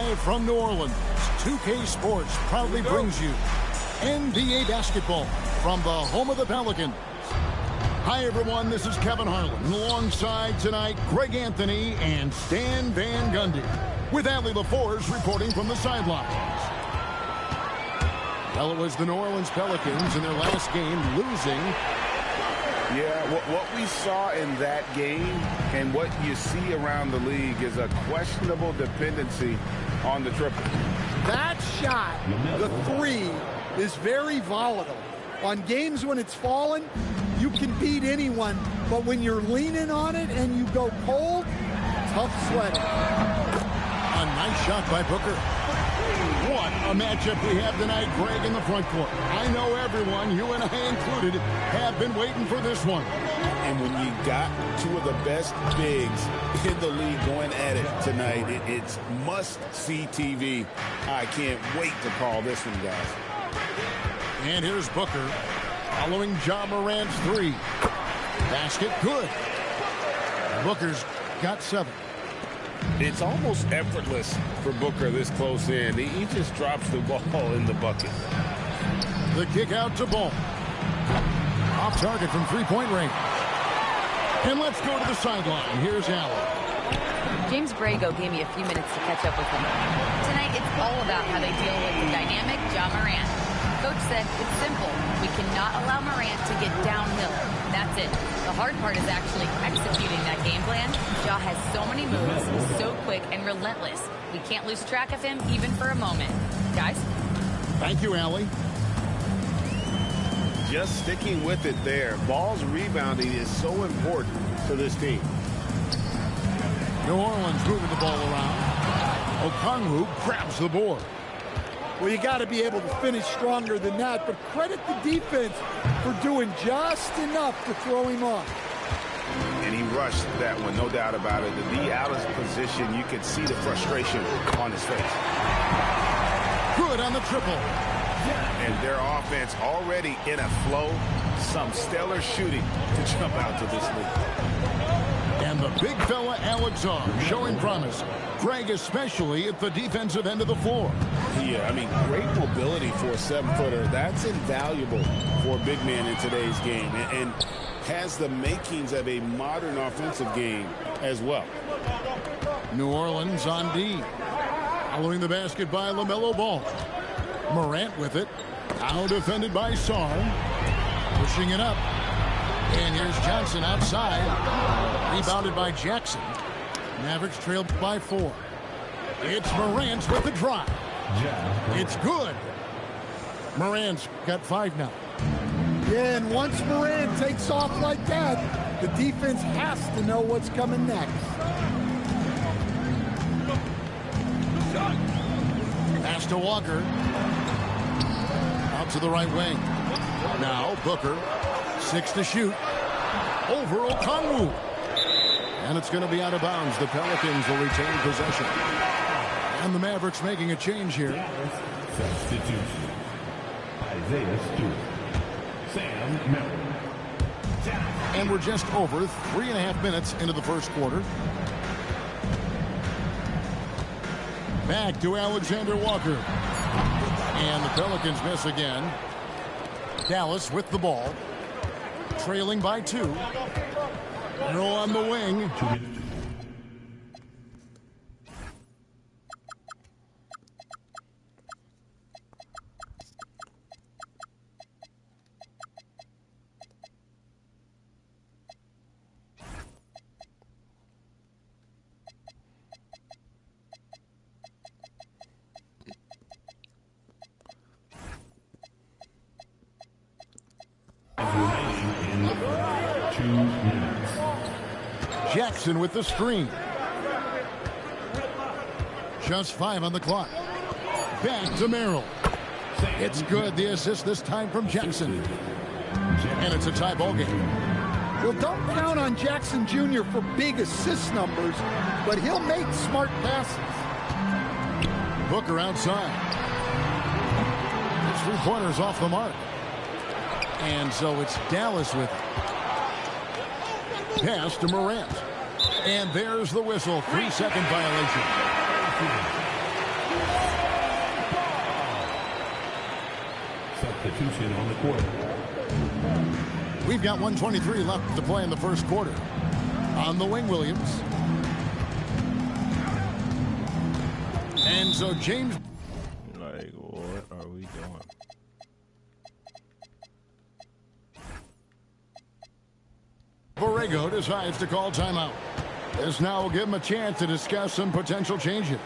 Live from New Orleans, 2K Sports proudly brings you NBA basketball from the home of the Pelicans. Hi, everyone. This is Kevin Harlan. Alongside tonight, Greg Anthony and Stan Van Gundy. With Allie LaForce reporting from the sidelines. Well, it was the New Orleans Pelicans in their last game losing. Yeah, what we saw in that game and what you see around the league is a questionable dependency on the triple. That shot, the three, is very volatile. On games when it's falling, you can beat anyone, but when you're leaning on it and you go cold, tough sledding. A nice shot by Booker. What a matchup we have tonight, Greg, in the front court. I know everyone, you and I included, have been waiting for this one. And when you got two of the best bigs in the league going at it tonight, it's must-see TV. I can't wait to call this one, guys. And here's Booker following Ja Morant's three. Basket good. Booker's got 7. It's almost effortless for Booker this close in. He just drops the ball in the bucket. The kick out to Ball. Off target from three-point range. And let's go to the sideline. Here's Allen. James Brago gave me a few minutes to catch up with him. Tonight, it's all about how they deal with the dynamic Ja Morant. Coach said it's simple. We cannot allow Morant to get downhill. That's it. The hard part is actually executing that game plan. Ja has so many moves, so quick and relentless. We can't lose track of him even for a moment. Guys? Thank you, Allie. Just sticking with it there. Ball's rebounding is so important to this team. New Orleans moving the ball around. Okongwu grabs the board. Well, you got to be able to finish stronger than that, but credit the defense for doing just enough to throw him off. And he rushed that one, no doubt about it. To be out of position, you could see the frustration on his face. Good on the triple. And their offense already in a flow. Some stellar shooting to jump out to this lead. And the big fella, Alex R, showing promise. Greg, especially at the defensive end of the floor. Yeah, I mean, great mobility for a 7-footer. That's invaluable for a big man in today's game. And has the makings of a modern offensive game as well. New Orleans on D. Following the basket by LaMelo Ball. Morant with it. Now defended by Sarr. Pushing it up. And here's Johnson outside. Rebounded by Jackson. Mavericks trailed by 4. It's Morant with the drive. It's good. Morant's got 5 now. Yeah, and once Morant takes off like that, the defense has to know what's coming next. Pass to Walker. Out to the right wing. Now Booker. 6 to shoot. Over Okongwu. And it's going to be out of bounds. The Pelicans will retain possession. And the Mavericks making a change here. Substitution. Isaiah Stewart. Sam Merrill. And we're just over 3.5 minutes into the first quarter. Back to Alexander Walker. And the Pelicans miss again. Dallas with the ball. Trailing by 2. Throw on the wing. Jackson with the screen. Just 5 on the clock. Back to Merrill. It's good. The assist this time from Jackson. And it's a tie ball game. Well, don't count on Jackson Jr. for big assist numbers, but he'll make smart passes. Booker outside. His 3-pointers off the mark. And so it's Dallas with it. Pass to Morant. And there's the whistle. 3-second violation. substitution on the court. We've got 1:23 left to play in the first quarter. On the wing, Williams. And so James. Like, what are we doing? Borrego decides to call timeout. This now will give him a chance to discuss some potential changes.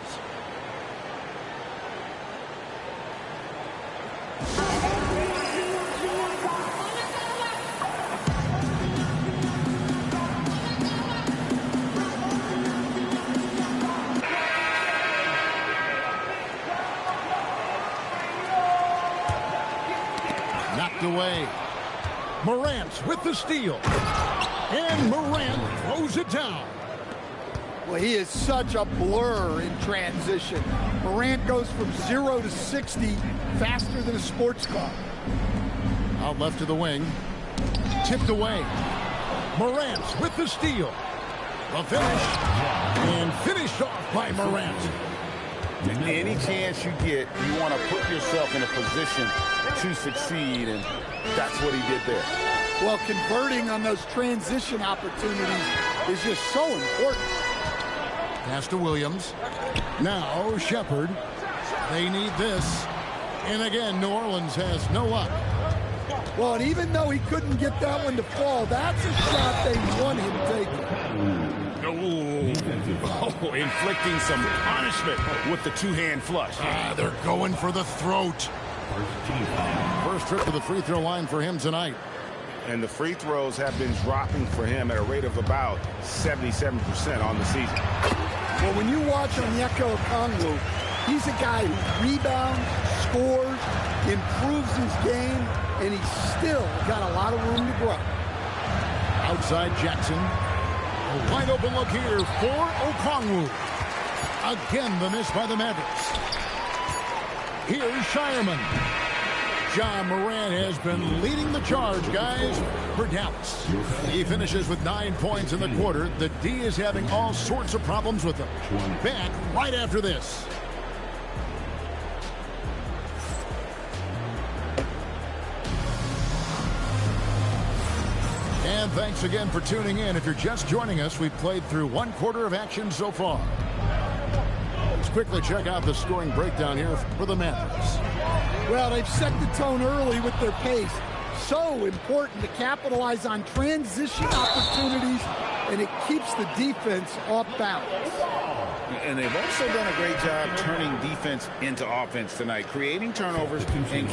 Knocked away. Morant with the steal. And Morant throws it down. Well, he is such a blur in transition. Morant goes from 0 to 60 faster than a sports car. Out left to the wing. Tipped away. Morant with the steal. The finish. And finished off by Morant. Any chance you get, you want to put yourself in a position to succeed, and that's what he did there. Well, converting on those transition opportunities is just so important. Pass to Williams. Now Shepherd. They need this. And again, New Orleans has no luck. Well, and even though he couldn't get that one to fall, that's a shot they want him taking. Oh, inflicting some punishment with the two-hand flush. They're going for the throat. First trip to the free throw line for him tonight. And the free throws have been dropping for him at a rate of about 77% on the season. Well, when you watch Onyeka Okongwu, he's a guy who rebounds, scores, improves his game, and he's still got a lot of room to grow. Outside Jackson. A wide open look here for Okongwu. Again, the miss by the Mavericks. Here's Shireman. Ja Morant has been leading the charge, guys, for Dallas. He finishes with 9 points in the quarter. The D is having all sorts of problems with him. Back right after this. And thanks again for tuning in. If you're just joining us, we've played through 1 quarter of action so far. Let's quickly check out the scoring breakdown here for the Mavericks. Well, they've set the tone early with their pace. So important to capitalize on transition opportunities, and it keeps the defense off balance. And they've also done a great job turning defense into offense tonight, creating turnovers and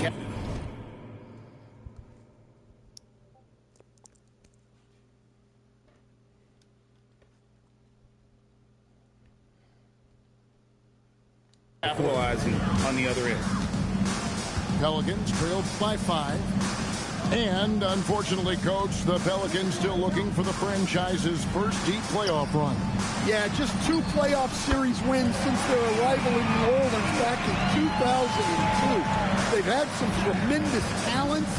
capitalizing on the other end. Pelicans trailed by 5. And unfortunately, Coach, the Pelicans still looking for the franchise's first deep playoff run. Yeah, just 2 playoff series wins since their arrival in New Orleans back in 2002. They've had some tremendous talents,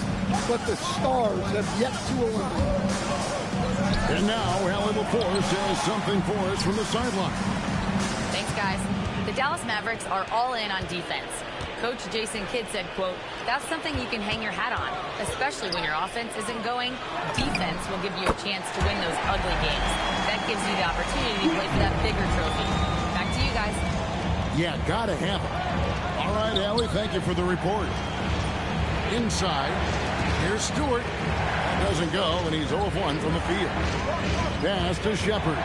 but the stars have yet to eliminate. And now, Allie LaForce has something for us from the sideline. Thanks, guys. The Dallas Mavericks are all in on defense. Coach Jason Kidd said, quote, "That's something you can hang your hat on, especially when your offense isn't going. Defense will give you a chance to win those ugly games. That gives you the opportunity to play for that bigger trophy." Back to you guys. Yeah, gotta have it. All right, Allie, thank you for the report. Inside, here's Stewart. That doesn't go, and he's 0 of 1 from the field. Pass to Shepherd.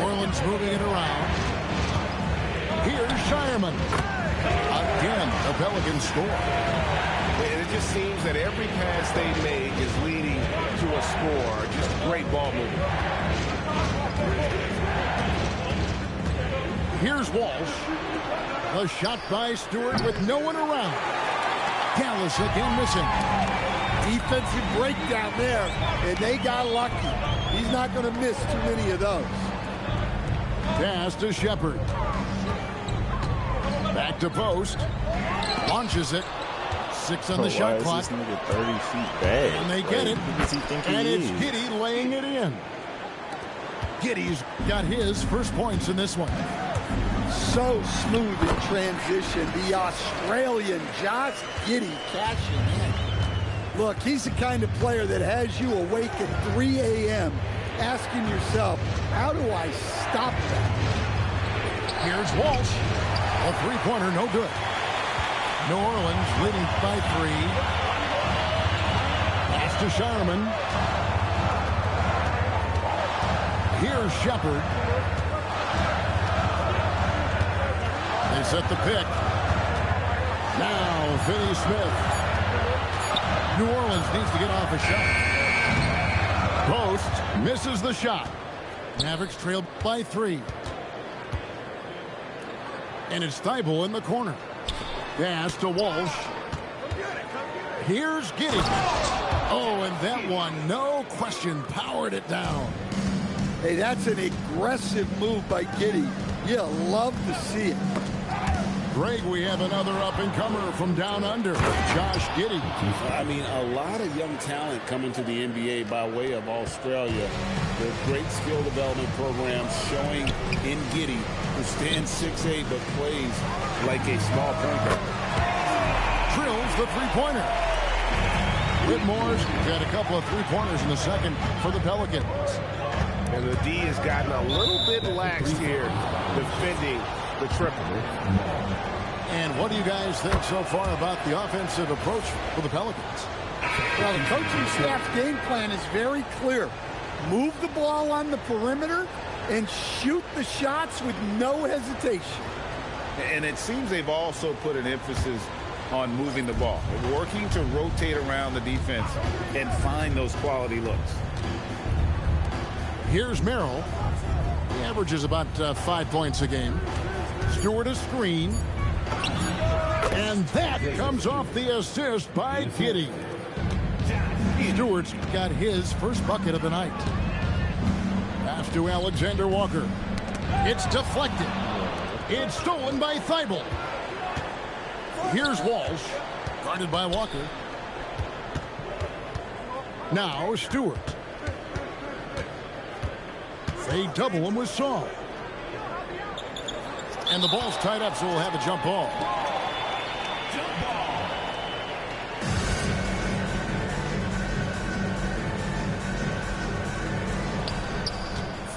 Orleans moving it around. Here's Shireman. Again, the Pelicans score. And it just seems that every pass they make is leading to a score. Just great ball movement. Here's Walsh. A shot by Stewart with no one around. Dallas again missing. Defensive breakdown there, and they got lucky. He's not going to miss too many of those. Pass to Shepherd. Back to post. Launches it. 6 on the shot clock. This nigga 30 feet back? And they get it. Who does he think he And it's is? Giddey laying it in. Giddey's got his first points in this one. So smooth in transition. The Australian Josh Giddey cashing in. Look, he's the kind of player that has you awake at 3 a.m. asking yourself, how do I stop that? Here's Walsh. A three-pointer, no good. New Orleans leading by 3. Pass to Sharman. Here's Shepard. They set the pick. Now, Finney Smith. New Orleans needs to get off a shot. Post misses the shot. Mavericks trail by 3. And it's Thibault in the corner. Pass to Walsh. Here's Giddey. Oh, and that one, no question, powered it down. Hey, that's an aggressive move by Giddey. You love to see it. Greg, we have another up-and-comer from down under, Josh Giddey. I mean, a lot of young talent coming to the NBA by way of Australia. Their great skill development programs showing in Giddey, who stands 6'8", but plays like a small point guard. Drills the three-pointer. Whitmore's got a couple of three-pointers in the second for the Pelicans. And the D has gotten a little bit lax here, defending the triple. And what do you guys think so far about the offensive approach for the Pelicans? Well, the coaching staff's game plan is very clear. Move the ball on the perimeter and shoot the shots with no hesitation. And it seems they've also put an emphasis on moving the ball, working to rotate around the defense and find those quality looks. Here's Merrill. He averages about 5 points a game. Stewart a screen. And that comes off the assist by Giddey. Stewart's got his first bucket of the night. Pass to Alexander Walker. It's deflected. It's stolen by Thibault. Here's Walsh, guarded by Walker. Now Stewart. They double him with Saul. And the ball's tied up, so we'll have a jump ball.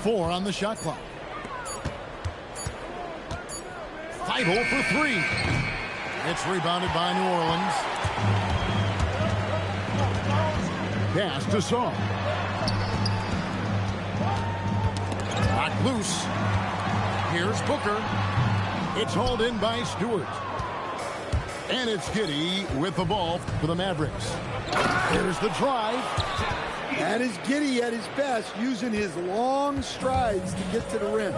Four on the shot clock. Thibault for 3. It's rebounded by New Orleans. Pass to Saul. Knocked loose. Here's Booker. It's hauled in by Stewart. And it's Giddey with the ball for the Mavericks. Here's the drive. That is Giddey at his best, using his long strides to get to the rim.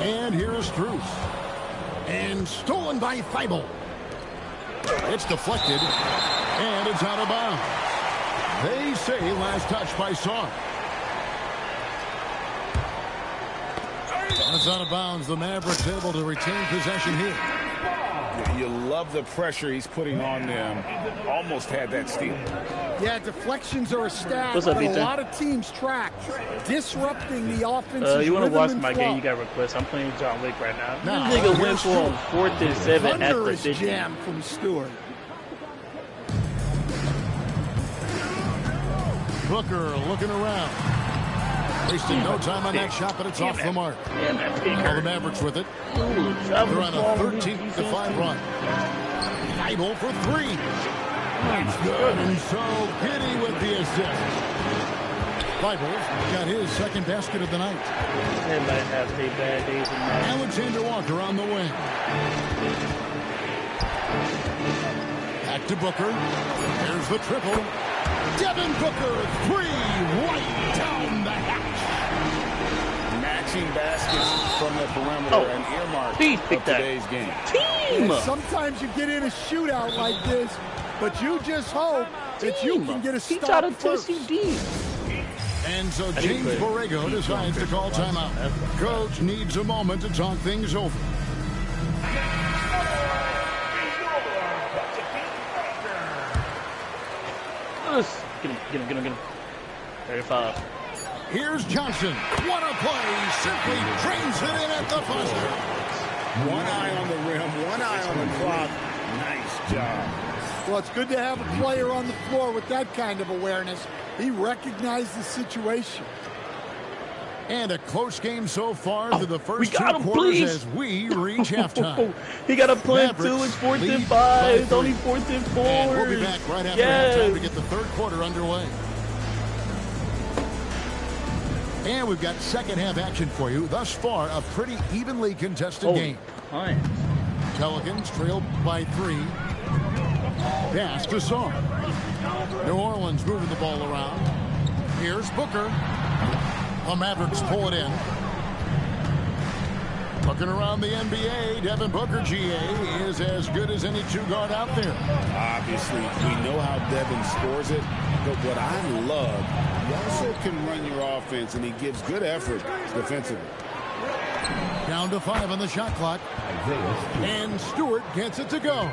And here's Strus. And stolen by Thibault. It's deflected. And it's out of bounds. They say last touch by Saul. It's out of bounds. The Mavericks able to retain possession here. You love the pressure he's putting on them. Almost had that steal. Yeah, deflections are a stat What's up, that a Ethan? lot of teams track. Disrupting the offensive You want to rhythm watch and my flow. game? You got requests. I'm playing John Wick right now. Now, This nigga went here's for him 4th and 7 at the Thunderous 50. jam from Stewart. Booker looking around. Wasting no time on that shot, but it's off the mark. Damn, that Now the picker. Mavericks with it. Ooh, They're on a 13-5 run. Thibault for 3. That's good. And so Giddey with the assist. Thibault got his second basket of the night. Everybody has their bad days in life. Alexander Walker on the wing. Back to Booker. There's the triple. Devin Booker, 3, right down the hatch. Matching baskets from the perimeter and earmark Please of pick that. today's game. Team! And sometimes you get in a shootout like this, but you just hope that you can get a He stop tried to first. test you deep. And so James Borrego decides to call timeout. Coach needs a moment to talk things over. Get him. 35. Here's Johnson. What a play. Simply drains it in at the buzzer. One eye on the rim, one eye on the clock. Nice job. Well, it's good to have a player on the floor with that kind of awareness. He recognized the situation. And a close game so far through the first 2 got him, quarters please. as we reach halftime. He got a punt Mavericks too. It's 4th lead and by 5. It's 3. only 4th and 4. And we'll be back right after halftime to get the third quarter underway. And we've got second half action for you. Thus far, a pretty evenly contested game. Pelicans trailed by 3. Pass to Song. New Orleans moving the ball around. Here's Booker. The Mavericks pull it in. Looking around the NBA, Devin Booker, GA, is as good as any 2-guard out there. Obviously, we know how Devin scores it, but what I love, you also can run your offense, and he gives good effort defensively. Down to 5 on the shot clock. And Stewart gets it to go.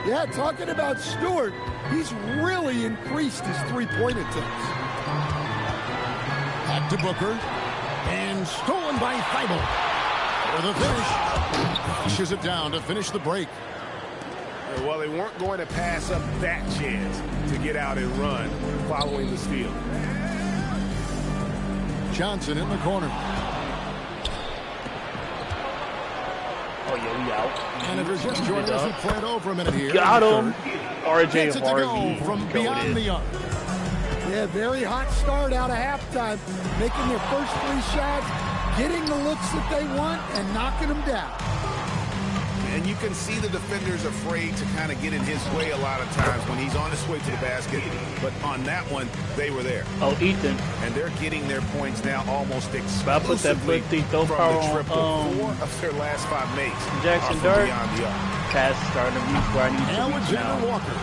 Yeah, talking about Stewart, he's really increased his three-point attempts. Back to Booker. And stolen by Thibault. For the finish. Pushes it down to finish the break. Well, they weren't going to pass up that chance to get out and run following the steal. Johnson in the corner. Oh, yeah, we out. And if you're just joining us, we played over a minute here. Got him. Gets RJ it to Harvey. go from beyond the arc. Yeah, very hot start out of halftime, making their first 3 shots, getting the looks that they want, and knocking them down. And you can see the defenders afraid to kind of get in his way a lot of times when he's on his way to the basket. But on that one, they were there. Oh, Ethan. And they're getting their points now almost I put that exclusively foot from deep, power the triple. on, 4 of their last 5 makes Jackson are from Dart. beyond the arc. Pass starting to reach where I need to reach Alexander now. Walker.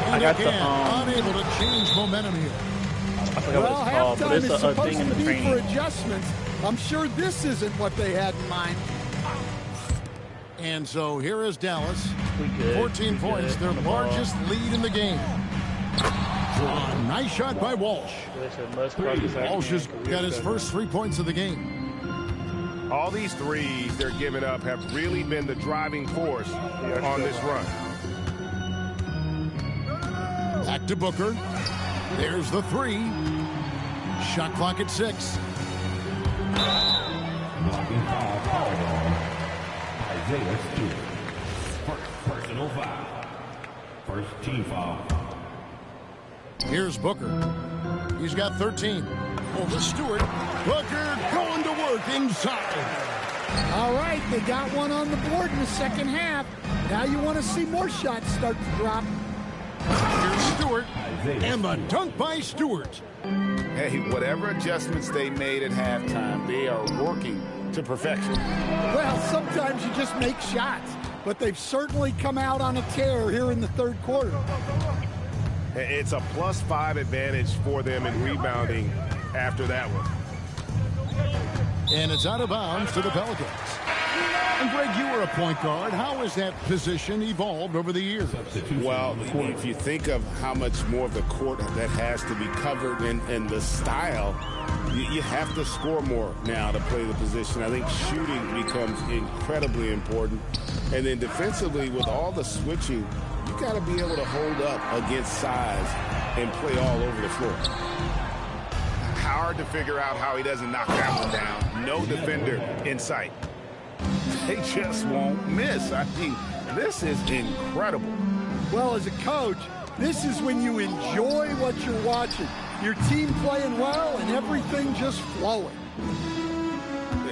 And I got the, again, unable to change momentum here. I forgot Well, what it's called, but halftime it's is a supposed thing in to the be for training. adjustments. I'm sure this isn't what they had in mind. And so here is Dallas. We good. 14 We points, good. their On the ball. largest lead in the game. Nice shot by Walsh. Walsh has got his first 3 points of the game. All these threes they're giving up have really been the driving force on this run. Back to Booker. There's the 3. Shot clock at 6. Isaiah Stewart. First personal foul. First team foul. Here's Booker. He's got 13. Over Stewart. Booker going to work inside. All right, they got one on the board in the second half. Now you want to see more shots start to drop. Here's Stewart. And the dunk by Stewart. Hey, whatever adjustments they made at halftime, they are working to perfection. Well, sometimes you just make shots, but they've certainly come out on a tear here in the third quarter. It's a +5 advantage for them in rebounding after that one. And it's out of bounds to the Pelicans. And Greg, you were a point guard. How has that position evolved over the years? Well, if you think of how much more of the court that has to be covered and the style, you have to score more now to play the position. I think shooting becomes incredibly important. And then defensively, with all the switching, you got to be able to hold up against size and play all over the floor. Hard to figure out how he doesn't knock that one down. No defender in sight. They just won't miss. I mean, this is incredible. Well, as a coach, this is when you enjoy what you're watching. Your team playing well and everything just flowing.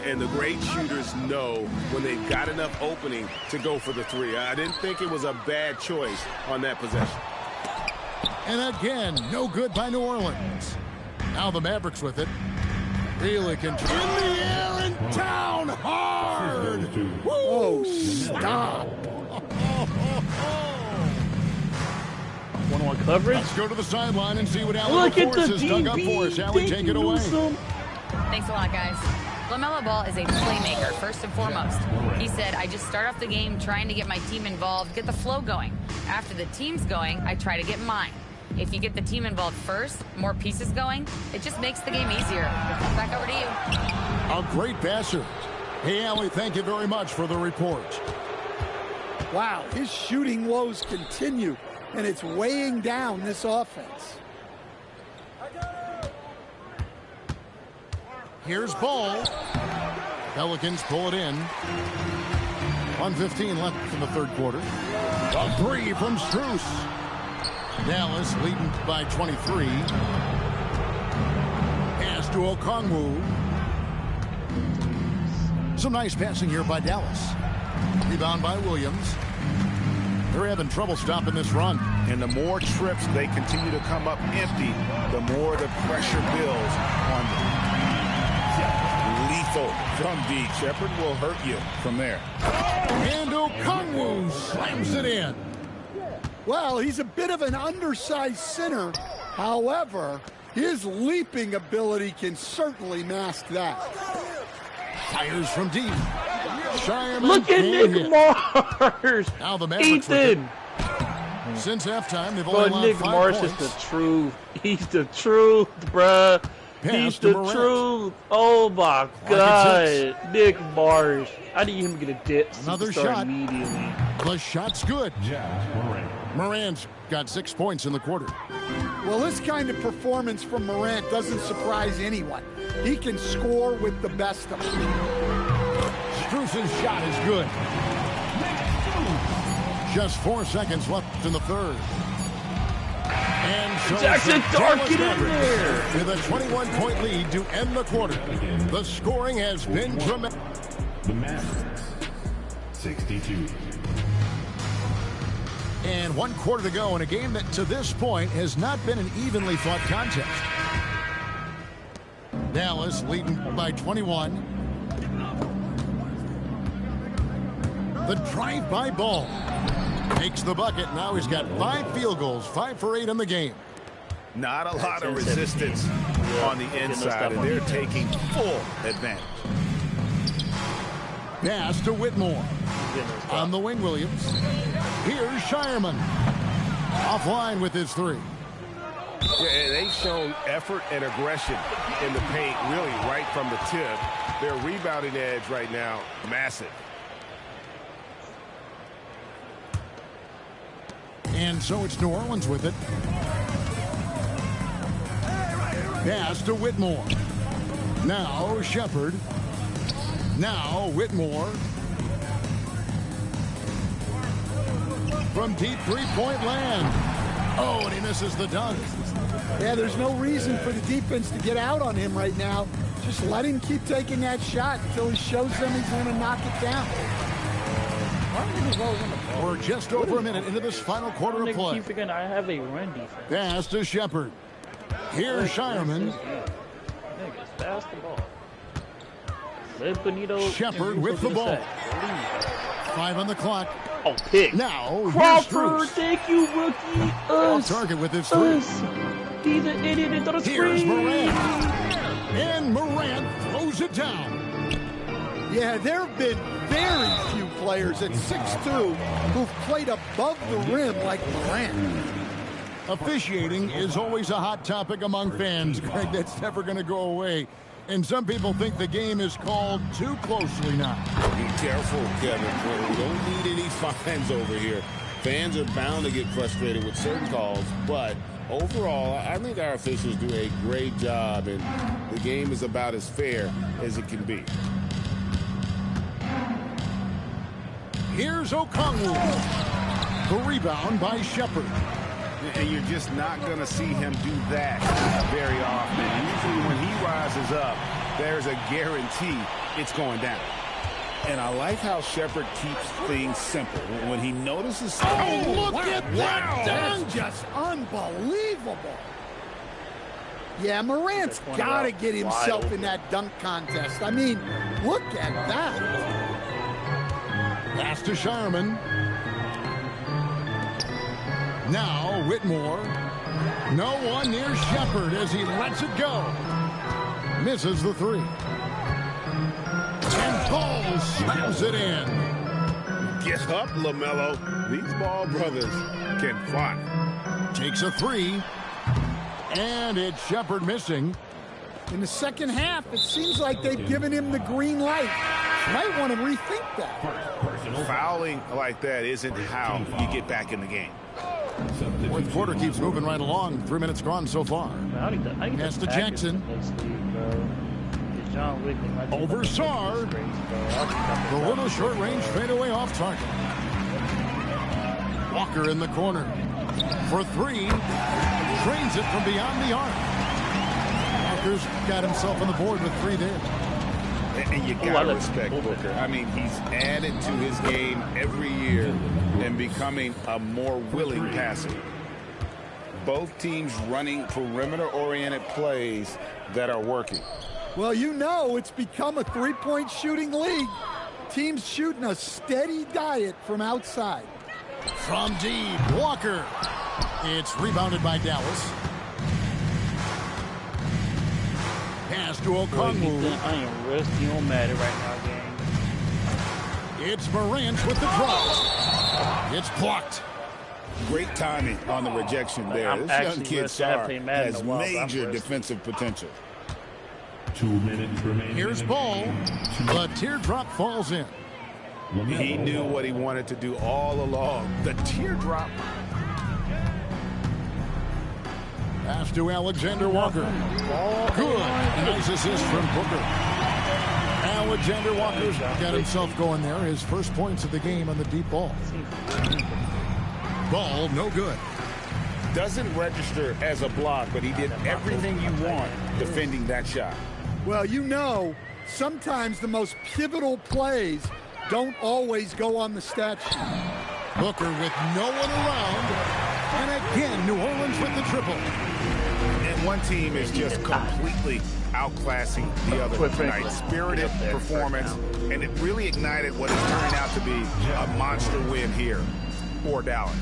And the great shooters know when they've got enough opening to go for the 3. I didn't think it was a bad choice on that possession. And again, no good by New Orleans. Now the Mavericks with it. Really can in the air and down hard. Oh, stop. One-on-one coverage. Let's go to the sideline and see what Alan Look at the Force has dug up for us. DB. Allie, take it away. Thanks a lot, guys. LaMelo Ball is a playmaker, first and foremost. He said, I just start off the game trying to get my team involved, get the flow going. After the team's going, I try to get mine. If you get the team involved first, more pieces going, it just makes the game easier. Back over to you. A great passer. Hey, Allie, thank you very much for the report. Wow, his shooting woes continue, and it's weighing down this offense. Here's Ball. Pelicans pull it in. 1:15 left in the third quarter. A three from Strus. Dallas leading by 23. Pass to Okongwu. Some nice passing here by Dallas. Rebound by Williams. They're having trouble stopping this run. And the more trips they continue to come up empty, the more the pressure builds on them. Lethal from deep. Shepherd will hurt you from there. And Okongwu slams it in. Well, he's a bit of an undersized center. However, his leaping ability can certainly mask that. Fires from deep. Shireman. Look at Nick Mars. Now the Mavericks with Ethan. it. Since halftime, they've only But allowed Nick 5 Mars points. is the truth. He's the truth, bruh. He's to the Morant. truth. Oh my God. Nick Mars. I need him to get a dip. Another superstar shot. immediately. The shot's good. Morant. Morant's got 6 points in the quarter. Well, this kind of performance from Morant doesn't surprise anyone. He can score with the best of them. Strus's shot is good. Just 4 seconds left in the third. And so Jackson the Dart, Dallas get in Mavericks there. with a 21-point lead to end the quarter. The scoring has been tremendous. The Mavs. 62. And 1 quarter to go in a game that to this point has not been an evenly fought contest. Dallas leading by 21. The drive-by Ball makes the bucket. Now he's got 5 field goals, 5 for 8 in the game. Not a lot of resistance on the inside, and they're taking full advantage. Pass to Whitmore. On the wing, Williams. Here's Shireman. Offline with his 3. Yeah, and they've shown effort and aggression in the paint, really right from the tip. Their rebounding edge right now, massive. And so it's New Orleans with it. Pass to Whitmore. Now Shepherd. Now Whitmore. From deep three-point land. Oh, and he misses the dunk. Yeah, there's no reason for the defense to get out on him right now. Just let him keep taking that shot until he shows them he's going to knock it down. We're just over a minute into this final quarter of play. Keep thinking I have a run defense. Pass to Shepherd. Here's Shireman. Niggas, basketball. Let Benito. Shepherd with the ball. 5 on the clock. Oh, pick. Now, here's Crawford, Strus. thank you, rookie. Off target with his 3. He's an idiot and throw the Here's screen. Morant. And Morant throws it down. Yeah, there have been very few players at 6'2" who've played above the rim like Morant. Officiating is always a hot topic among fans, Greg. That's never going to go away. And some people think the game is called too closely now. Be careful, Kevin. We don't need any fines over here. Fans are bound to get frustrated with certain calls, but overall, I think our officials do a great job, and the game is about as fair as it can be. Here's Okongwu. The rebound by Shepherd. And you're just not going to see him do that very often. Usually when he rises up, there's a guarantee it's going down. And I like how Shepherd keeps things simple. When he notices... Oh, look at that dunk! Just unbelievable. Yeah, Morant's got to get himself in that dunk contest. I mean, look at that. Pass to Shireman. Now Whitmore. No one near Shepherd as he lets it go. Misses the 3. And Ball slams it in. Get up, LaMelo. These ball brothers can fly. Takes a three. And it's Shepard missing. In the second half, it seems like they've given him the green light. Might want to rethink that. Fouling like that isn't how you get back in the game. Fourth quarter keeps moving right along. 3 minutes gone so far. Pass to Jackson. Over Sarr. The little short-range fadeaway off target. Walker in the corner. For three. Drains it from beyond the arc. Walker's got himself on the board with three there. And you got to respect Booker. I mean, he's added to his game every year and becoming a more willing passer. Both teams running perimeter-oriented plays that are working. Well, you know it's become a three-point shooting league. Teams shooting a steady diet from outside. From deep, Walker. It's rebounded by Dallas. Pass to Okongwu. I am rusty on Madden right now, gang. It's Morant with the drop. It's blocked. Great timing on the rejection there. This young kid, Sarr, has major defensive potential. 2 minutes remaining. Here's ball. The teardrop falls in. He knew what he wanted to do all along. The teardrop. Pass to Alexander Walker. Good. Nice assist from Booker. Alexander Walker's got himself going there. His first points of the game on the deep ball. Ball, no good. Doesn't register as a block, but he did everything you want defending that shot. Well, you know, sometimes the most pivotal plays don't always go on the stat sheet. Booker with no one around. And again, New Orleans with the triple. And one team is just completely outclassing the other tonight. Spirited performance, and it really ignited what is turning out to be a monster win here for Dallas.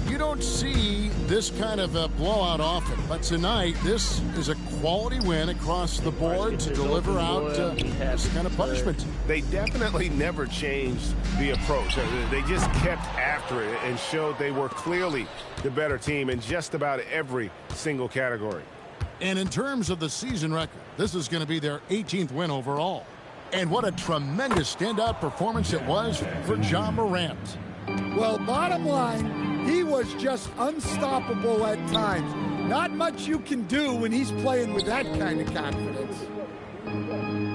You don't see this kind of a blowout often, but tonight this is a quality win across the board to deliver out this kind of punishment. They definitely never changed the approach. They just kept after it and showed they were clearly the better team in just about every single category. And in terms of the season record, this is going to be their 18th win overall. And what a tremendous standout performance it was for Ja Morant. Well, bottom line, he was just unstoppable at times. Not much you can do when he's playing with that kind of confidence.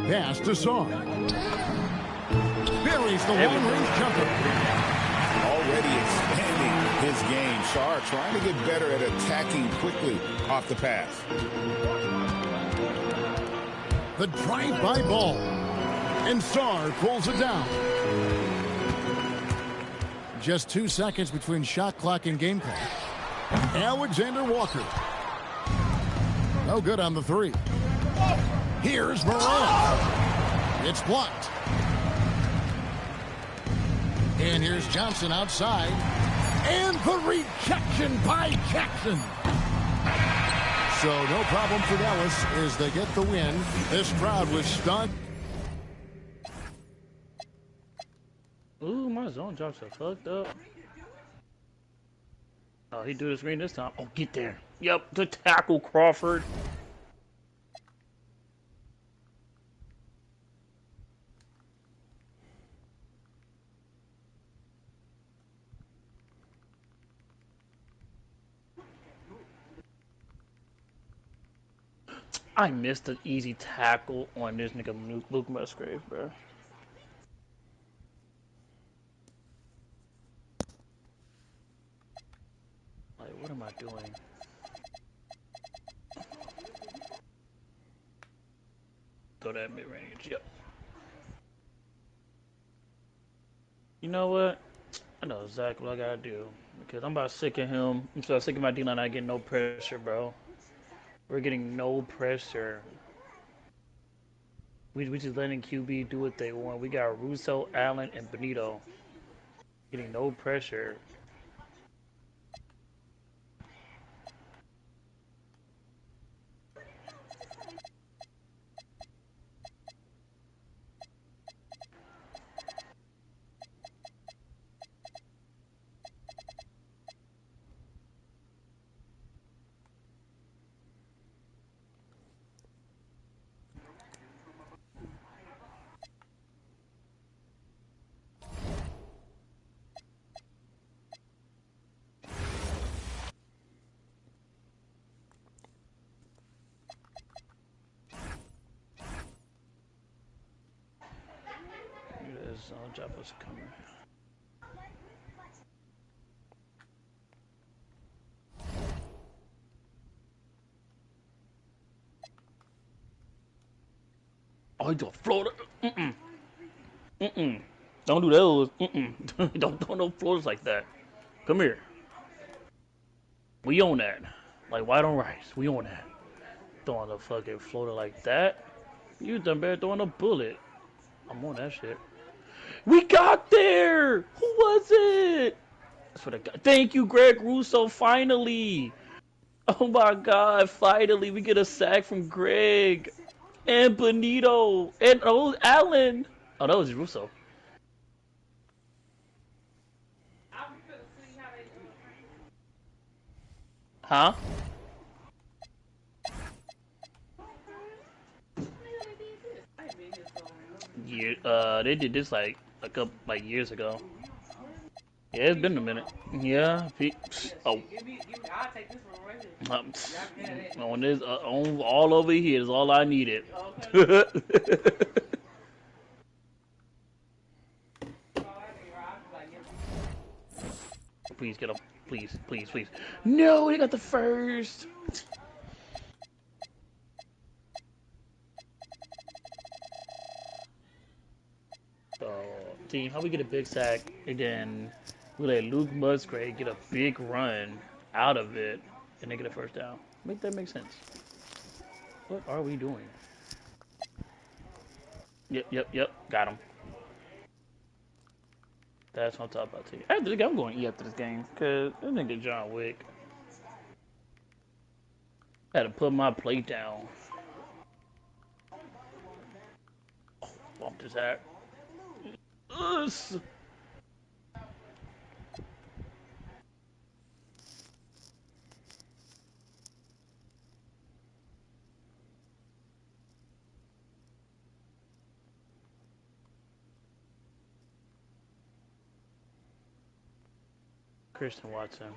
Pass to Sarr. Buries the long-range jumper. Already expanding his game. Sarr trying to get better at attacking quickly off the pass. The drive-by ball. And Sarr pulls it down. Just 2 seconds between shot clock and game clock. Alexander Walker. No good on the three. Here's Morant. It's blocked. And here's Johnson outside. And the rejection by Jackson. So no problem for Dallas as they get the win. This crowd was stunned. Ooh, my zone drops are fucked up. Oh, he do the screen this time. Oh, get there. Yep, the tackle, Crawford. I missed an easy tackle on this nigga Luke Musgrave, bro. What am I doing? Throw that mid-range, yep. You know what? I know exactly what I gotta do. Because I'm about sick of him. I'm so sick of my D-line not getting no pressure, bro. We're getting no pressure. We just letting QB do what they want. We got Russo, Allen, and Benito. Getting no pressure. Sound drop was coming. Oh, you doing Florida? Don't do those. Don't throw no floors like that. Come here. We own that. Like white on rice. We own that. Throwing a fucking floater like that. You done better throwing a bullet. I'm on that shit. We got there! Who was it? That's what I got. Thank you, Greg Russo, finally. Oh my god, finally we get a sack from Greg. And Benito. And Allen. Oh, that was Russo. Huh? They did this like a couple years ago. Yeah, it's been a minute. Yeah, oh, on this, on all over here is all I needed. Please get him, please, please, please. No, he got the first. Team, how we get a big sack and then we let Luke Musgrave get a big run out of it and they get a first down? Make that make sense. What are we doing? Yep. Got him. That's what I'm talking about to you. After this game, I'm going E after this game because this nigga John Wick. I had to put my plate down. Oh, bumped his hat. Christian Watson.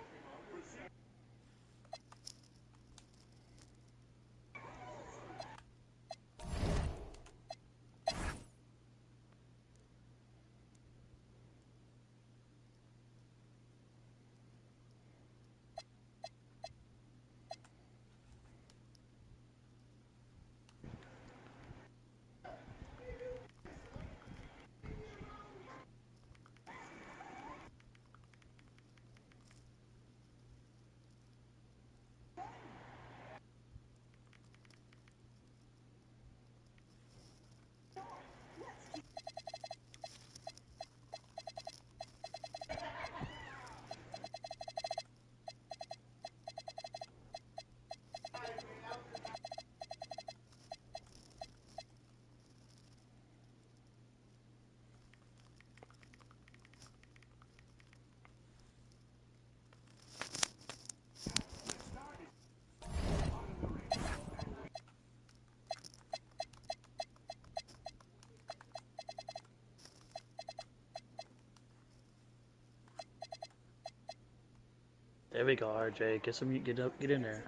There we go, RJ. Get in there.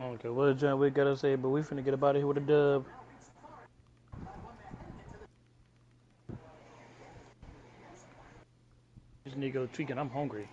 Okay, what did John Wick gotta say? But we finna get up out of here with a dub. This nigga tweaking. I'm hungry.